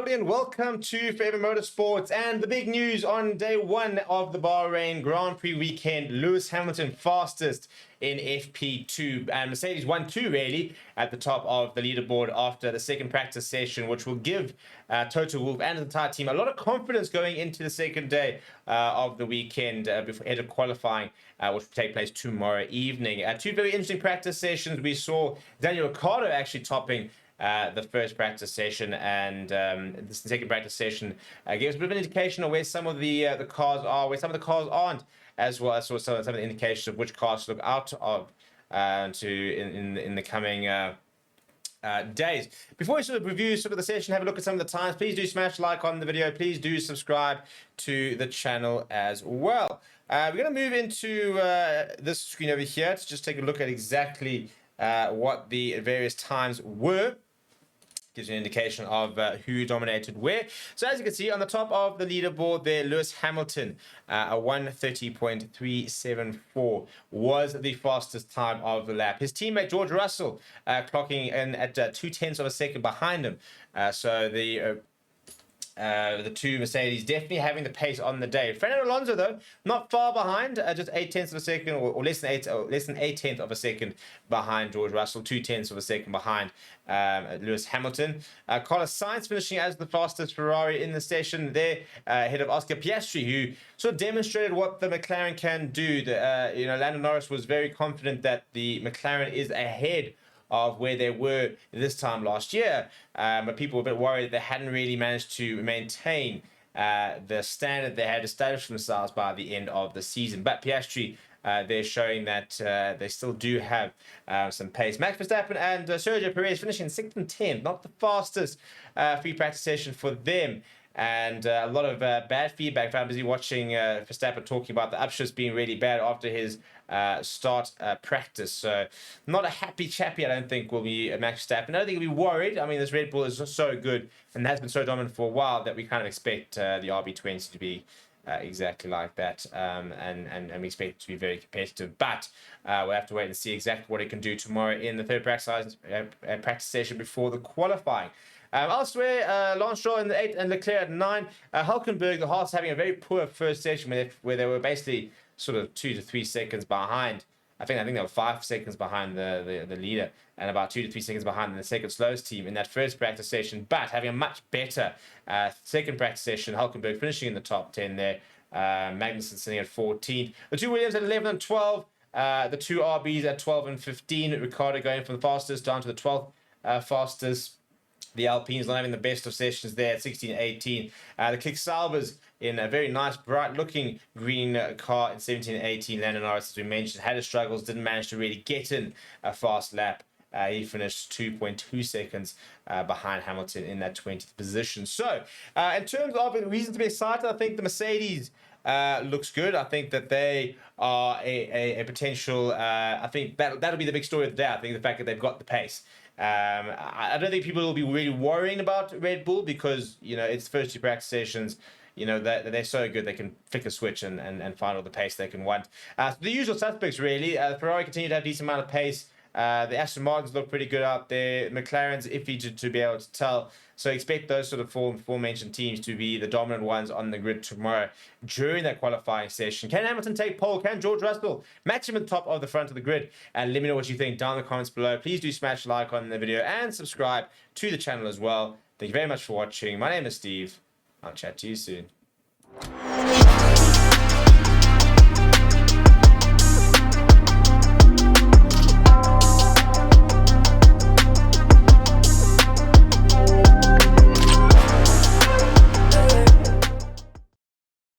everybody, and welcome to Forever Motorsports. And the big news on day one of the Bahrain Grand Prix weekend: Lewis Hamilton fastest in FP2, and Mercedes 1-2 really at the top of the leaderboard after the second practice session, which will give Toto Wolff and the entire team a lot of confidence going into the second day of the weekend before ahead of qualifying, which will take place tomorrow evening. Two very interesting practice sessions. We saw Daniel Ricciardo actually topping the first practice session, and the second practice session gave us a bit of an indication of where some of the cars are, where some of the cars aren't, as well as some of the indications of which cars to look out of in the coming days. Before we sort of review sort of the session, have a look at some of the times, please do smash like on the video. Please do subscribe to the channel as well. We're going to move into this screen over here to just take a look at exactly what the various times were. Gives you an indication of who dominated where. So as you can see on the top of the leaderboard there, Lewis Hamilton, a 1:30.374 was the fastest time of the lap. His teammate George Russell clocking in at 0.2 of a second behind him. So the two Mercedes definitely having the pace on the day. Fernando Alonso, though, not far behind, just 0.8 of a second, or less than 0.8 of a second behind George Russell, 0.2 of a second behind Lewis Hamilton. Carlos Sainz finishing as the fastest Ferrari in the session there, ahead of Oscar Piastri, who sort of demonstrated what the McLaren can do. Lando Norris was very confident that the McLaren is ahead of where they were this time last year, but people were a bit worried that they hadn't really managed to maintain the standard they had established for themselves by the end of the season. But Piastri, they're showing that they still do have some pace. Max Verstappen and Sergio Perez finishing 6th and 10th, not the fastest free practice session for them. And a lot of bad feedback. I'm busy watching Verstappen talking about the upshifts being really bad after his start practice. So not a happy chappy, I don't think, will be Max Verstappen. I don't think he'll be worried. I mean, this Red Bull is just so good and has been so dominant for a while that we kind of expect the RB20 to be exactly like that, and we expect it to be very competitive. But we'll have to wait and see exactly what it can do tomorrow in the third practice session before the qualifying. Elsewhere, Lance Stroll in the 8th and Leclerc at 9. Hülkenberg, the Haas, having a very poor first session where they were basically sort of 2 to 3 seconds behind. I think they were 5 seconds behind the leader and about 2 to 3 seconds behind the second slowest team in that first practice session, but having a much better second practice session. Hülkenberg finishing in the top 10 there. Magnussen sitting at 14th. The two Williams at 11 and 12. The two RBs at 12 and 15. Ricciardo going from the fastest down to the 12th fastest. The Alpines not having the best of sessions there at 16 and 18. The Kick Saubers in a very nice, bright-looking green car in 17 and 18. Lando Norris, as we mentioned, had his struggles, didn't manage to really get in a fast lap. He finished 2.2 seconds behind Hamilton in that 20th position. So, in terms of a reason to be excited, I think the Mercedes looks good. I think that they are a potential. I think that'll be the big story of the day. I think the fact that they've got the pace. I don't think people will be really worrying about Red Bull because, it's first two practice sessions. They're so good they can flick a switch and find all the pace they can want. The usual suspects, really. Ferrari continue to have a decent amount of pace. The Aston Martins look pretty good out there. McLaren's iffy to be able to tell. So expect those sort of four mentioned teams to be the dominant ones on the grid tomorrow during that qualifying session. Can Hamilton take pole? Can George Russell match him at the top of the front of the grid? And let me know what you think down in the comments below. Please do smash like on the video and subscribe to the channel as well. Thank you very much for watching. My name is Steve. I'll chat to you soon.